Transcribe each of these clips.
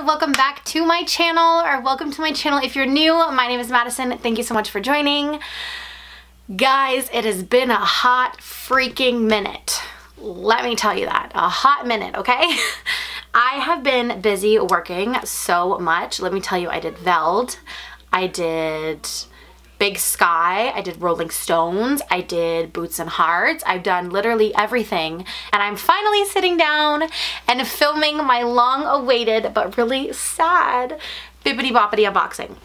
welcome back to my channel, or welcome to my channel if you're new. My name is Madison. Thank you so much for joining. Guys, it has been a hot freaking minute. Let me tell you that. A hot minute, okay? I have been busy working so much. Let me tell you, I did Veld, I did Big Sky, I did Rolling Stones, I did Boots and Hearts. I've done literally everything, and I'm finally sitting down and filming my long-awaited but really sad Bibbidi Bobbidi unboxing.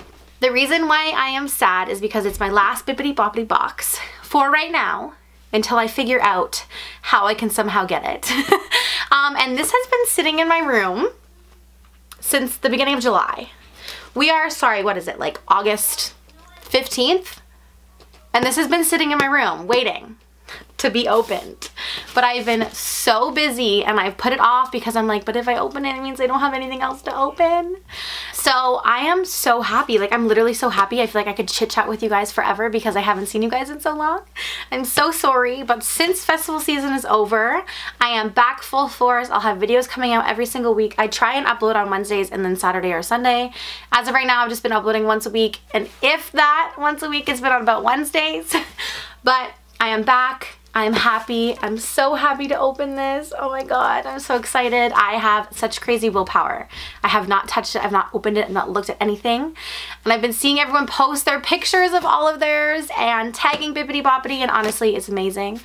The reason why I am sad is because it's my last Bibbidi Bobbidi box for right now, until I figure out how I can somehow get it. And this has been sitting in my room since the beginning of July. We are, sorry, what is it, like August 15th? And this has been sitting in my room waiting to be opened. But I've been so busy and I've put it off because I'm like, but if I open it, it means I don't have anything else to open. So I am so happy. Like, I'm literally so happy. I feel like I could chit chat with you guys forever because I haven't seen you guys in so long. I'm so sorry, but since festival season is over, I am back full force. I'll have videos coming out every single week. I try and upload on Wednesdays and then Saturday or Sunday. As of right now, I've just been uploading once a week, and if that once a week, it's been on about Wednesdays. But I am back. I'm happy. I'm so happy to open this. Oh my god, I'm so excited. I have such crazy willpower. I have not touched it. I've not opened it. I've not looked at anything. And I've been seeing everyone post their pictures of all of theirs and tagging Bibbidi Bobbidi, and honestly, it's amazing.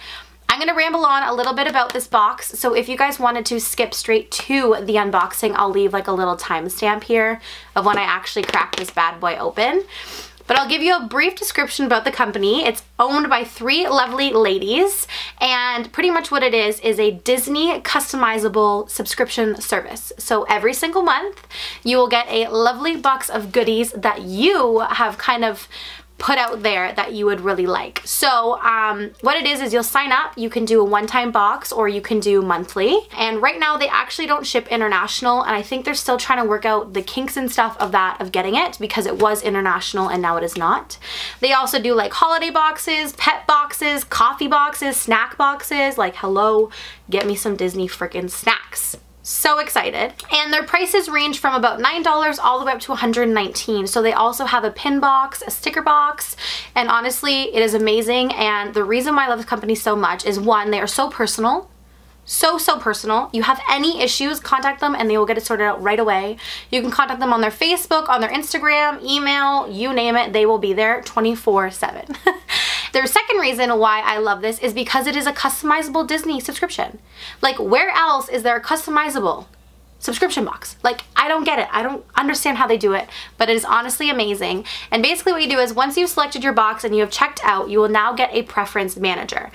I'm going to ramble on a little bit about this box, so if you guys wanted to skip straight to the unboxing, I'll leave like a little timestamp here of when I actually cracked this bad boy open. But I'll give you a brief description about the company. It's owned by 3 lovely ladies, and pretty much what it is a Disney customizable subscription service. So every single month, you will get a lovely box of goodies that you have kind of put out there that you would really like. So what it is you'll sign up, you can do a one-time box or you can do monthly, and right now they actually don't ship international, and I think they're still trying to work out the kinks and stuff of that, of getting it, because it was international and now it is not. They also do like holiday boxes, pet boxes, coffee boxes, snack boxes. Like, hello, get me some Disney freaking snacks. So excited. And their prices range from about $9 all the way up to $119. So they also have a pin box, a sticker box, and honestly, it is amazing. And the reason why I love this company so much is, one, they are so personal. So personal. You have any issues, contact them and they will get it sorted out right away. You can contact them on their Facebook, on their Instagram, email, you name it, they will be there 24/7. Their second reason why I love this is because it is a customizable Disney subscription. Like, where else is there a customizable subscription box? Like, I don't get it. I don't understand how they do it, but it is honestly amazing. And basically what you do is, once you've selected your box and you have checked out, you will now get a preference manager.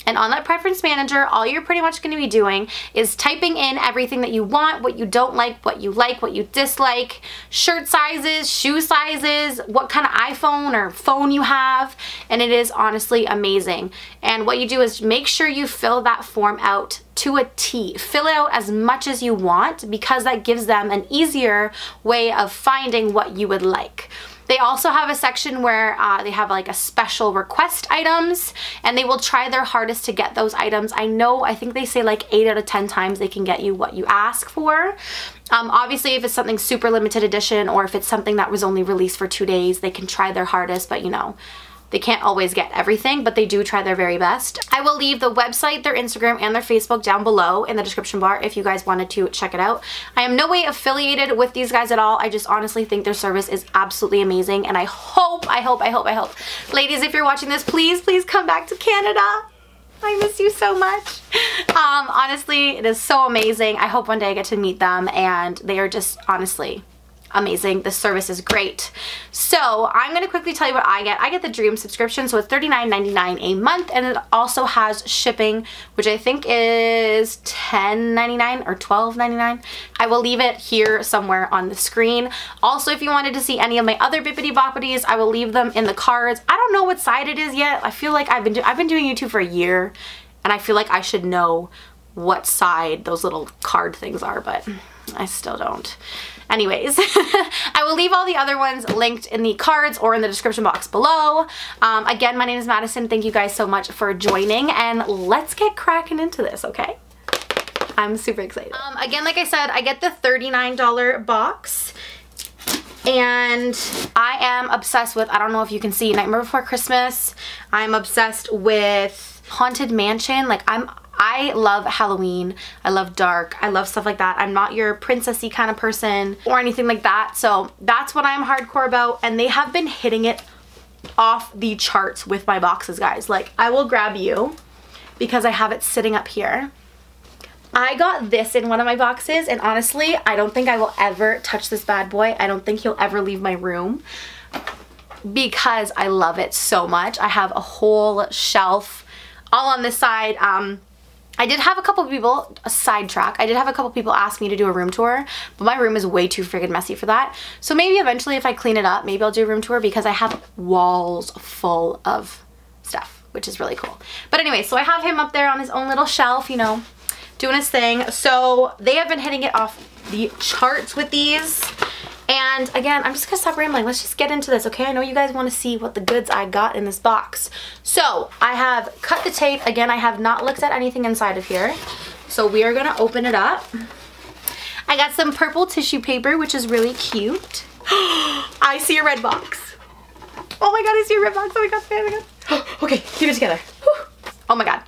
And on that preference manager, all you're pretty much going to be doing is typing in everything that you want, what you don't like, what you dislike, shirt sizes, shoe sizes, what kind of iPhone or phone you have, and it is honestly amazing. And what you do is make sure you fill that form out to a T. Fill it out as much as you want, because that gives them an easier way of finding what you would like. They also have a section where they have like a special request items, and they will try their hardest to get those items. I think they say like 8 out of 10 times they can get you what you ask for. Obviously, if it's something super limited edition, or if it's something that was only released for 2 days, they can try their hardest, but you know, they can't always get everything, but they do try their very best. I will leave the website, their Instagram, and their Facebook down below in the description bar if you guys wanted to check it out. I am no way affiliated with these guys at all. I just honestly think their service is absolutely amazing, and I hope, ladies, if you're watching this, please come back to Canada. I miss you so much. Honestly, it is so amazing. I hope one day I get to meet them, and they are just honestly amazing. The service is great. So I'm going to quickly tell you what I get. I get the Dream subscription, so it's $39.99 a month, and it also has shipping, which I think is $10.99 or $12.99. I will leave it here somewhere on the screen. Also, if you wanted to see any of my other Bibbidi Bobbidis, I will leave them in the cards. I don't know what side it is yet. I feel like I've been doing YouTube for a year, and I feel like I should know what side those little card things are, but I still don't. Anyways, I will leave all the other ones linked in the cards or in the description box below. Again, my name is Madison. Thank you guys so much for joining, and let's get cracking into this, okay? I'm super excited. Again, like I said, I get the $39 box. And I am obsessed with, I don't know if you can see, Nightmare Before Christmas. I'm obsessed with Haunted Mansion. Like I love Halloween. I love dark. I love stuff like that. I'm not your princessy kind of person or anything like that. So that's what I'm hardcore about. And they have been hitting it off the charts with my boxes, guys. Like, I will grab you because I have it sitting up here. I got this in one of my boxes, and honestly, I don't think I will ever touch this bad boy. I don't think he'll ever leave my room because I love it so much. I have a whole shelf all on this side. I did have a couple people, a sidetrack, I did have a couple people ask me to do a room tour, but my room is way too friggin' messy for that. So maybe eventually if I clean it up, maybe I'll do a room tour because I have walls full of stuff, which is really cool. But anyway, so I have him up there on his own little shelf, you know, doing his thing. So they have been hitting it off the charts with these. And again, I'm just gonna stop rambling. Let's just get into this, okay? I know you guys wanna see what the goods I got in this box. So I have cut the tape. Again, I have not looked at anything inside of here. So we are gonna open it up. I got some purple tissue paper, which is really cute. I see a red box. Oh my God, I see a red box. Oh my God, oh my God. Okay, keep it together. Oh my God.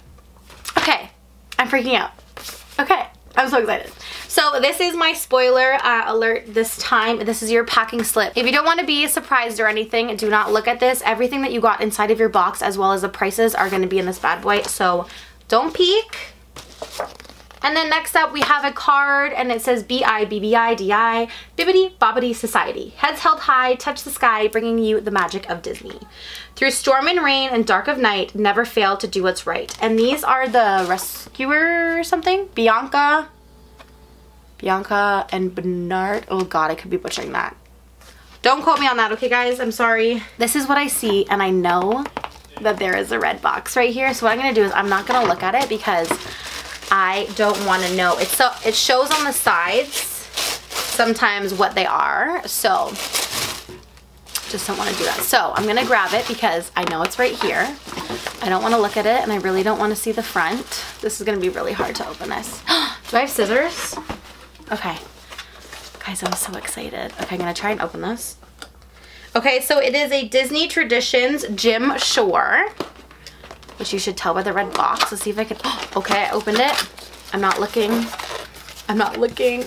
Okay, I'm freaking out. Okay, I'm so excited. So this is my spoiler alert this time. This is your packing slip. If you don't want to be surprised or anything, do not look at this. Everything that you got inside of your box as well as the prices are going to be in this bad boy. So don't peek. And then next up we have a card and it says B-I-B-B-I-D-I, Bibbidi Bobbidi Society. Heads held high, touch the sky, bringing you the magic of Disney. Through storm and rain and dark of night, never fail to do what's right. And these are the rescuer or something? Bianca and Bernard. Oh God, I could be butchering that. Don't quote me on that, okay guys? I'm sorry. This is what I see and I know that there is a red box right here. So what I'm gonna do is I'm not gonna look at it because I don't want to know. It shows on the sides sometimes what they are, so just don't want to do that. So I'm gonna grab it because I know it's right here. I don't want to look at it and I really don't want to see the front. This is gonna be really hard to open this. Do I have scissors? Okay, guys, I'm so excited. Okay, I'm gonna try and open this. Okay, so it is a Disney Traditions Jim Shore, which you should tell by the red box. Let's see if I can, okay, I opened it. I'm not looking.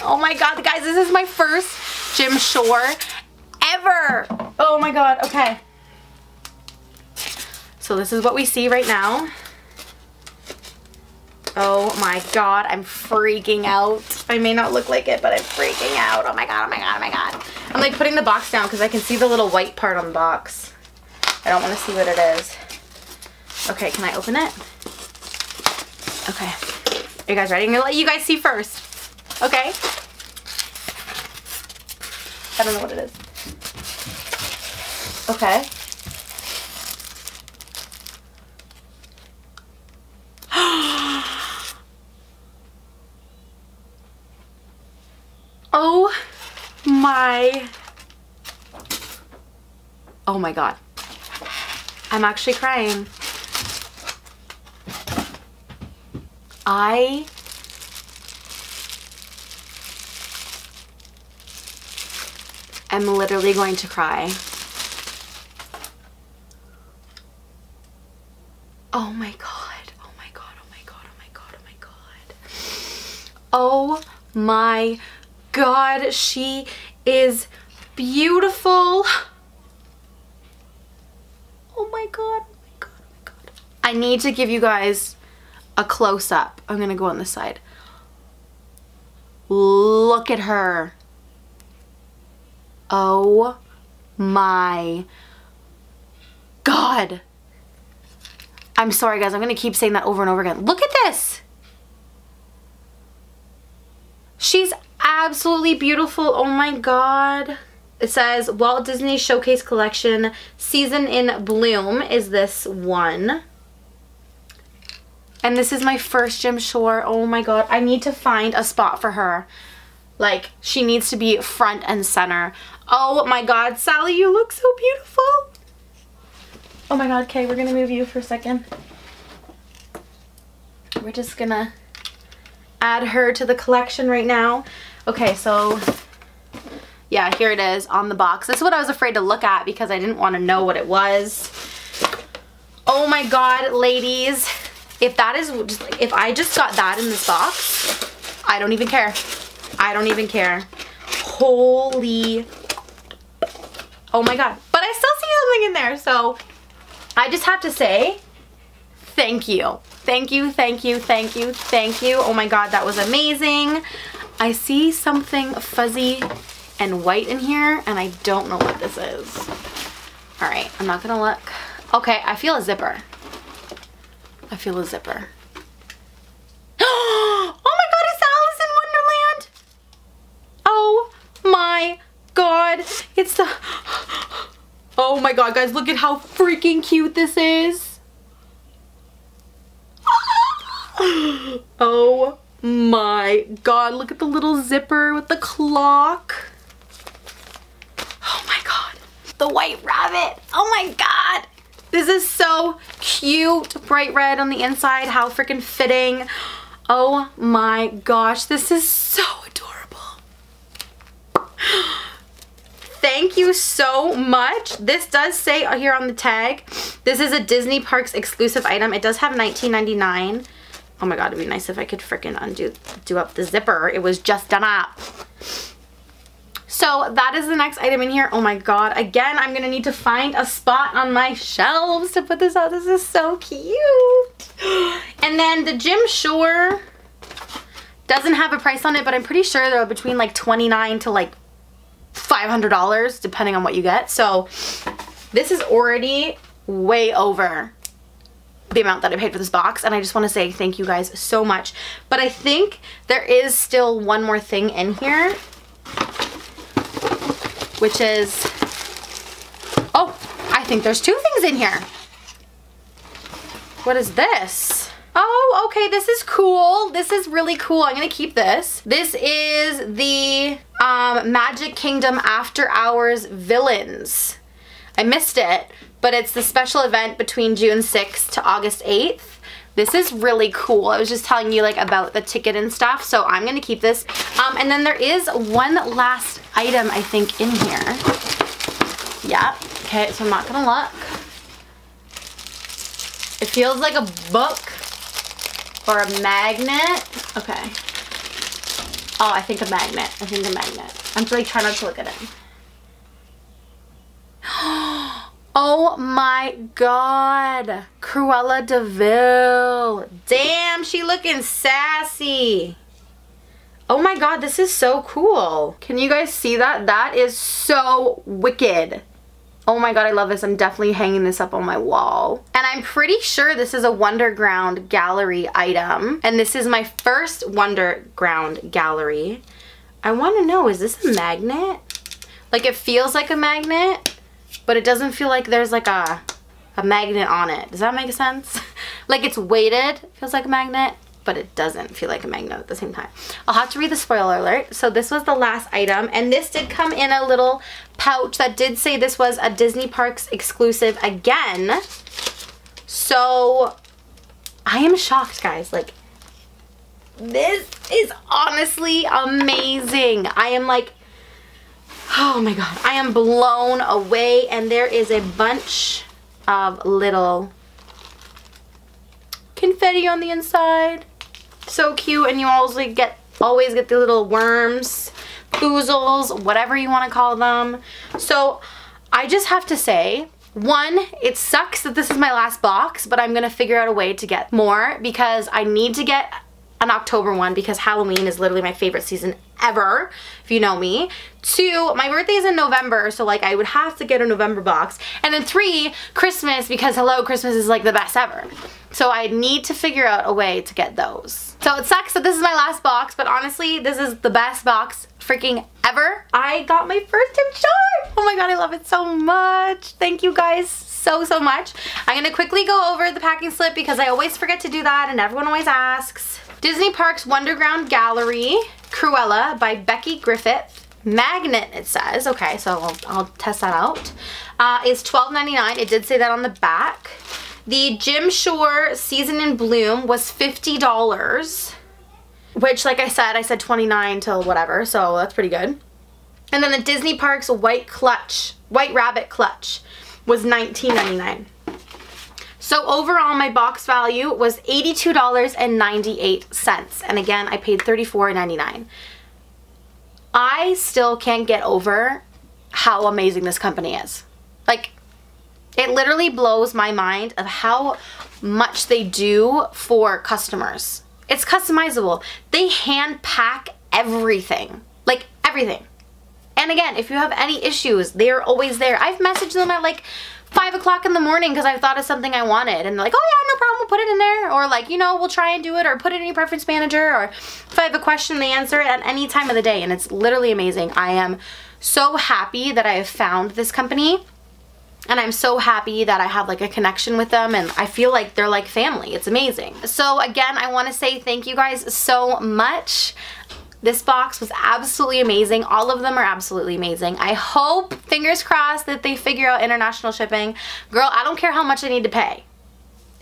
Oh my God, guys, this is my first Jim Shore ever. Oh my God, okay. So this is what we see right now. Oh my God, I'm freaking out. I may not look like it, but I'm freaking out. Oh my God, oh my God, oh my God. I'm like putting the box down because I can see the little white part on the box. I don't want to see what it is. Okay, can I open it? Okay. Are you guys ready? I'm gonna let you guys see first. Okay? I don't know what it is. Okay. Oh my God. I'm actually crying. I am literally going to cry. Oh my God. Oh my God. Oh my God. Oh my God. Oh my God. Oh my God. She is beautiful. Oh my God. Oh my God. Oh my God. I need to give you guys a close-up. I'm gonna go on this side. Look at her. Oh my God. I'm sorry guys, I'm gonna keep saying that over and over again. Look at this. She's absolutely beautiful. Oh my God. It says Walt Disney Showcase Collection Season in Bloom is this one. And this is my first Jim Shore. Oh my God. I need to find a spot for her. Like, she needs to be front and center. Oh my God, Sally, you look so beautiful. Oh my God, okay, we're gonna move you for a second. We're just gonna add her to the collection right now. Okay, so yeah, here it is on the box. This is what I was afraid to look at because I didn't want to know what it was. Oh my god, ladies. If that is just like, if I just got that in this box, I don't even care. I don't even care. Holy. Oh my god. But I still see something in there, so I just have to say thank you. Thank you, thank you, thank you, thank you. Oh my god, that was amazing. I see something fuzzy and white in here, and I don't know what this is. All right, I'm not gonna look. Okay, I feel a zipper. I feel a zipper. Oh my god, it's Alice in Wonderland! Oh my god, it's the... Oh my god, guys, look at how freaking cute this is. Oh my god, look at the little zipper with the clock. Oh my god, the white rabbit. Oh my god, this is so cute. Bright red on the inside, how freaking fitting. Oh my gosh, this is so adorable. Thank you so much. This does say here on the tag, this is a Disney Parks exclusive item. It does have $19.99. Oh my god, it'd be nice if I could freaking do up the zipper. It was just done up. So that is the next item in here. Oh my god. Again, I'm gonna need to find a spot on my shelves to put this out. This is so cute. And then the Gym Shore doesn't have a price on it, but I'm pretty sure they're between like $29 to like $500 depending on what you get. So this is already way over the amount that I paid for this box, and I just want to say thank you guys so much. But I think there is still one more thing in here, which is, oh, I think there's two things in here. What is this? Oh, okay, this is cool. This is really cool. I'm gonna keep this. This is the Magic Kingdom After Hours Villains. I missed it, but it's the special event between June 6th to August 8th. This is really cool. I was just telling you like about the ticket and stuff, so I'm gonna keep this. And then there is one last item I think in here. Yeah, okay, so I'm not gonna look. It feels like a book or a magnet. Okay. Oh, I think a magnet. I think a magnet. I'm like trying not to look at it. Oh my god. Cruella de Vil. Damn, she looking sassy. Oh my god, this is so cool. Can you guys see that? That is so wicked. Oh my god, I love this. I'm definitely hanging this up on my wall. And I'm pretty sure this is a Wonderground gallery item. And this is my first Wonderground gallery. I want to know, is this a magnet? Like, it feels like a magnet, but it doesn't feel like there's like a magnet on it. Does that make sense? Like, it's weighted, feels like a magnet, but it doesn't feel like a magnet at the same time. I'll have to read the spoiler alert. So this was the last item, and this did come in a little pouch that did say this was a Disney Parks exclusive again. So I am shocked, guys. Like, this is honestly amazing. I am like, oh my god, I am blown away. And there is a bunch of little confetti on the inside. So cute. And you always get the little worms, foozles, whatever you want to call them. So I just have to say, one, it sucks that this is my last box, but I'm gonna figure out a way to get more because I need to get an October one because Halloween is literally my favorite season ever, if you know me. Two, my birthday is in November, so like I would have to get a November box. And then three, Christmas, because hello, Christmas is like the best ever. So I need to figure out a way to get those. So it sucks that this is my last box, but honestly, this is the best box freaking ever. I got my first tip jar. Oh my god, I love it so much. Thank you guys so much. I'm gonna quickly go over the packing slip because I always forget to do that and everyone always asks. Disney Parks Wonderground Gallery, Cruella by Becky Griffith. Magnet, it says. Okay, so I'll test that out. Is $12.99. It did say that on the back. The Gym Shore Season in Bloom was $50. which like I said 29 till whatever, so that's pretty good. And then the Disney Parks White Rabbit clutch was $19.99. So overall my box value was $82.98. And again, I paid $34.99. I still can't get over how amazing this company is. Like, it literally blows my mind of how much they do for customers. It's customizable. They hand pack everything. Like, everything. And again, if you have any issues, they're always there. I've messaged them at like 5 o'clock in the morning because I thought of something I wanted. And they're like, oh yeah, no problem, we'll put it in there. Or like, you know, we'll try and do it, or put it in your preference manager. Or if I have a question, they answer it at any time of the day. And it's literally amazing. I am so happy that I have found this company. And I'm so happy that I have like a connection with them, and I feel like they're like family. It's amazing. So again, I want to say thank you guys so much. This box was absolutely amazing. All of them are absolutely amazing. I hope, fingers crossed, that they figure out international shipping. Girl, I don't care how much I need to pay.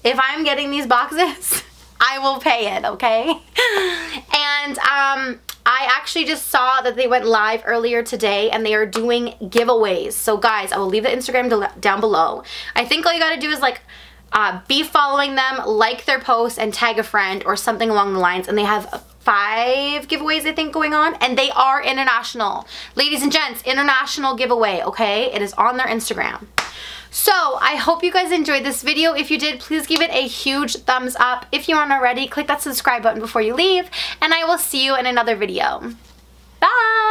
If I'm getting these boxes, I will pay it, okay? And I actually just saw that they went live earlier today and they are doing giveaways. So guys, I will leave the Instagram down below. I think all you gotta do is like be following them, like their posts, and tag a friend or something along the lines. And they have 5 giveaways, I think, going on, and they are international. Ladies and gents, international giveaway, okay? It is on their Instagram. So I hope you guys enjoyed this video. If you did, please give it a huge thumbs up. If you aren't already, click that subscribe button before you leave, and I will see you in another video. Bye!